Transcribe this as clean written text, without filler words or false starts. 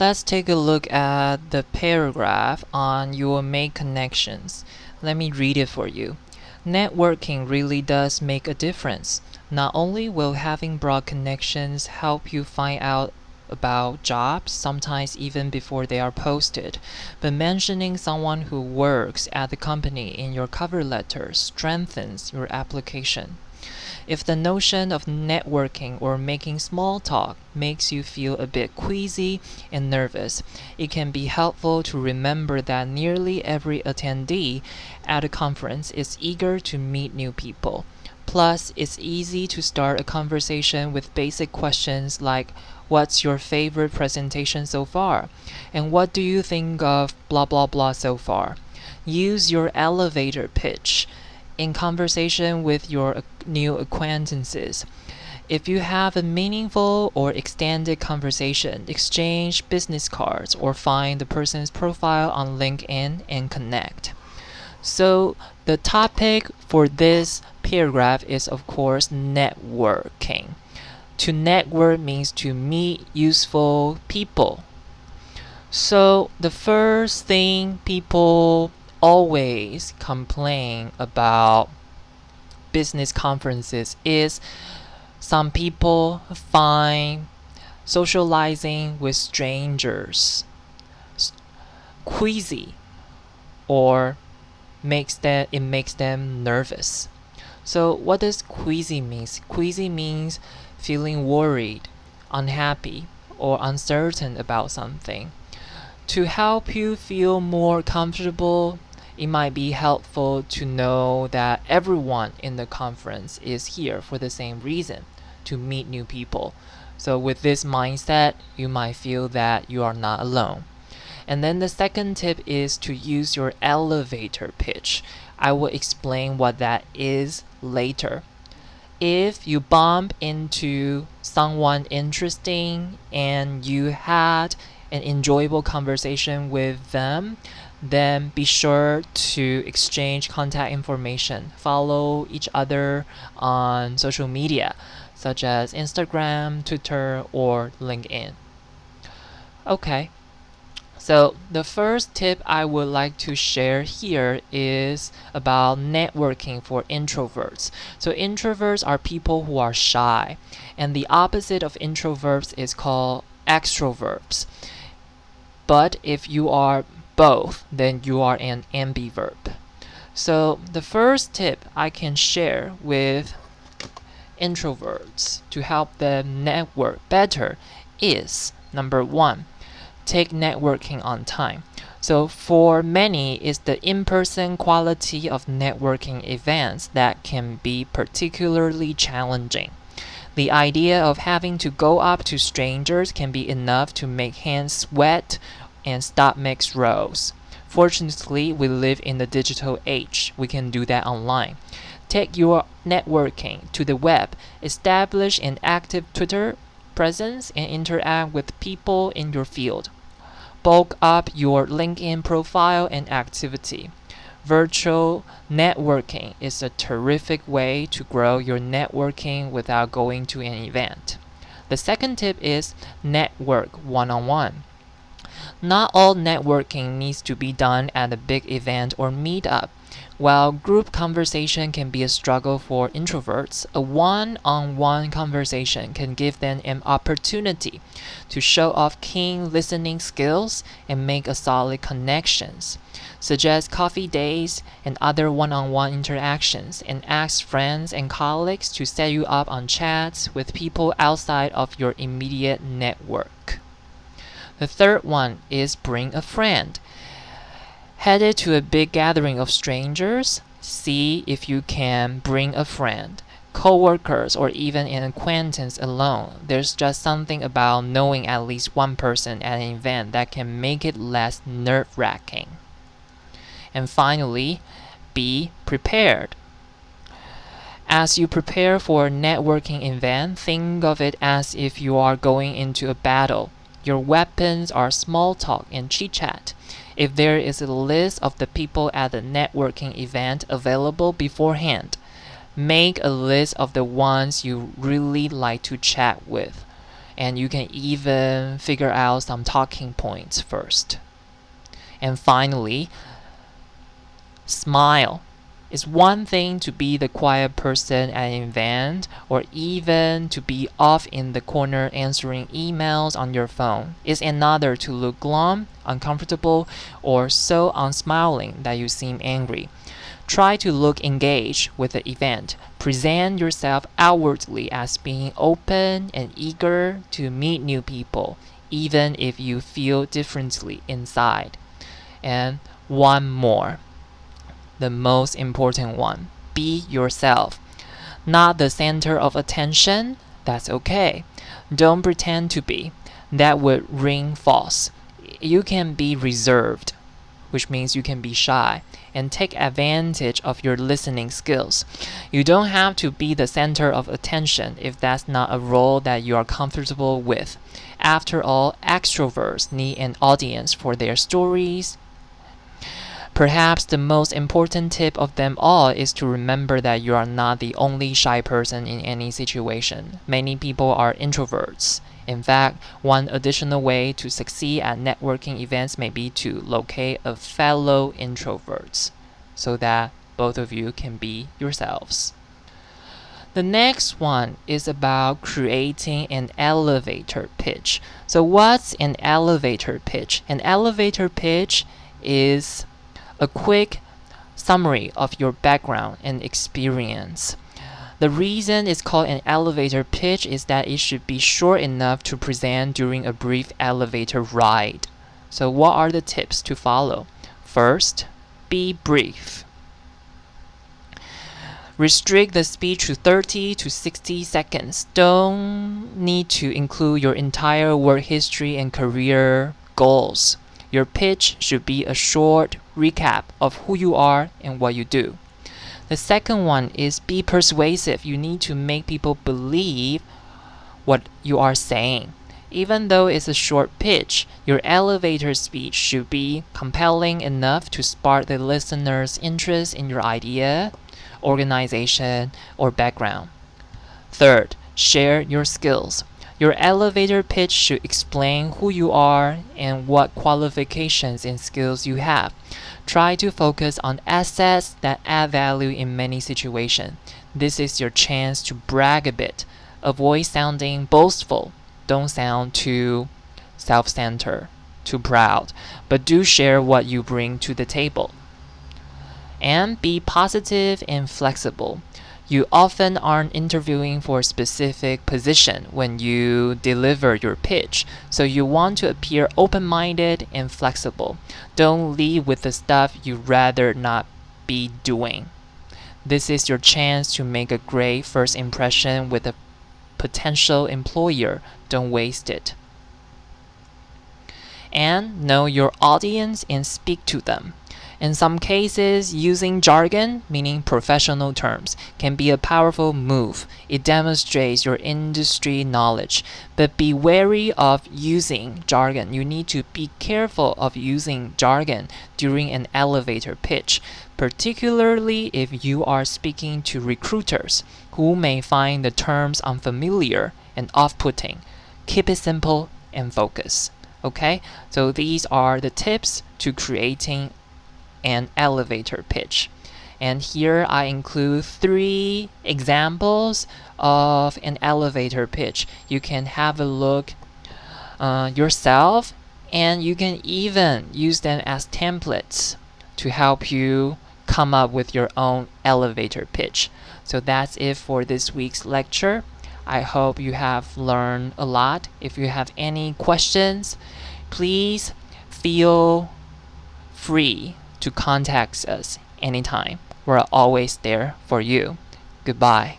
Let's take a look at the paragraph on your make connections. Let me read it for you. Networking really does make a difference. Not only will having broad connections help you find out about jobs, sometimes even before they are posted, but mentioning someone who works at the company in your cover letter strengthens your application. If the notion of networking or making small talk makes you feel a bit queasy and nervous, it can be helpful to remember that nearly every attendee at a conference is eager to meet new people. Plus, it's easy to start a conversation with basic questions like, "What's your favorite presentation so far?" and "What do you think of blah blah blah so far?" Use your elevator pitch in conversation with your new acquaintances. If you have a meaningful or extended conversation, exchange business cards or find the person's profile on LinkedIn and connect. So, the topic for this paragraph is, of course, networking. To network means to meet useful people. So, the first thing people always complain about business conferences is some people find socializing with strangers queasy or it makes them nervous. So what does queasy means? Queasy means feeling worried, unhappy, or uncertain about something. To help you feel more comfortable, it might be helpful to know that everyone in the conference is here for the same reason, to meet new people. So with this mindset, you might feel that you are not alone. And then the second tip is to use your elevator pitch. I will explain what that is later. If you bump into someone interesting and you had an enjoyable conversation with them, then be sure to exchange contact information. Follow each other on social media, such as Instagram, Twitter, or LinkedIn. Okay, so the first tip I would like to share here is about networking for introverts. So introverts are people who are shy, and the opposite of introverts is called extroverts. But if you are both, then you are an ambivert. So the first tip I can share with introverts to help them network better is number one, take networking on time. So for many, it's the in-person quality of networking events that can be particularly challenging. The idea of having to go up to strangers can be enough to make hands sweat and stomachs roll. Fortunately, we live in the digital age. We can do that online. Take your networking to the web, establish an active Twitter presence, and interact with people in your field. Bulk up your LinkedIn profile and activity. Virtual networking is a terrific way to grow your networking without going to an event. The second tip is network one-on-one. Not all networking needs to be done at a big event or meetup. While group conversation can be a struggle for introverts, a one-on-one conversation can give them an opportunity to show off keen listening skills and make a solid connections. Suggest coffee dates and other one-on-one interactions and ask friends and colleagues to set you up on chats with people outside of your immediate network. The third one is bring a friend. Headed to a big gathering of strangers, see if you can bring a friend, coworkers, or even an acquaintance alone. There's just something about knowing at least one person at an event that can make it less nerve-wracking. And finally, be prepared. As you prepare for a networking event, think of it as if you are going into a battle. Your weapons are small talk and chit-chat. If there is a list of the people at the networking event available beforehand, make a list of the ones you really like to chat with. and you can even figure out some talking points first. And finally, smile. It's one thing to be the quiet person at an event, or even to be off in the corner answering emails on your phone. It's another to look glum, uncomfortable, or so unsmiling that you seem angry. Try to look engaged with the event. Present yourself outwardly as being open and eager to meet new people, even if you feel differently inside. And one more, the most important one: be yourself. Not the center of attention, that's okay. Don't pretend to be. That would ring false. You can be reserved, which means you can be shy, and take advantage of your listening skills. You don't have to be the center of attention if that's not a role that you are comfortable with. After all, extroverts need an audience for their stories. Perhaps the most important tip of them all is to remember that you are not the only shy person in any situation. Many people are introverts. In fact, one additional way to succeed at networking events may be to locate a fellow introverts so that both of you can be yourselves. The next one is about creating an elevator pitch. So what's an elevator pitch? An elevator pitch is a quick summary of your background and experience. The reason it's called an elevator pitch is that it should be short enough to present during a brief elevator ride. So what are the tips to follow? First, be brief. Restrict the speech to 30 to 60 seconds. Don't need to include your entire work history and career goals. Your pitch should be a short recap of who you are and what you do. The second one is be persuasive. You need to make people believe what you are saying. Even though it's a short pitch, your elevator speech should be compelling enough to spark the listener's interest in your idea, organization, or background. Third, share your skills. Your elevator pitch should explain who you are and what qualifications and skills you have. Try to focus on assets that add value in many situations. This is your chance to brag a bit. Avoid sounding boastful. Don't sound too self-centered, too proud, but do share what you bring to the table. And be positive and flexible. You often aren't interviewing for a specific position when you deliver your pitch, so you want to appear open-minded and flexible. Don't lead with the stuff you'd rather not be doing. This is your chance to make a great first impression with a potential employer. Don't waste it. And know your audience and speak to them. In some cases, using jargon, meaning professional terms, can be a powerful move. It demonstrates your industry knowledge. But be wary of using jargon. You need to be careful of using jargon during an elevator pitch, particularly if you are speaking to recruiters who may find the terms unfamiliar and off-putting. Keep it simple and focus. Okay, so these are the tips to creating an elevator pitch. And here I include 3 examples of an elevator pitch. You can have a look yourself, and you can even use them as templates to help you come up with your own elevator pitch. So that's it for this week's lecture. I hope you have learned a lot. If you have any questions, please feel free to contact us anytime. We're always there for you. Goodbye.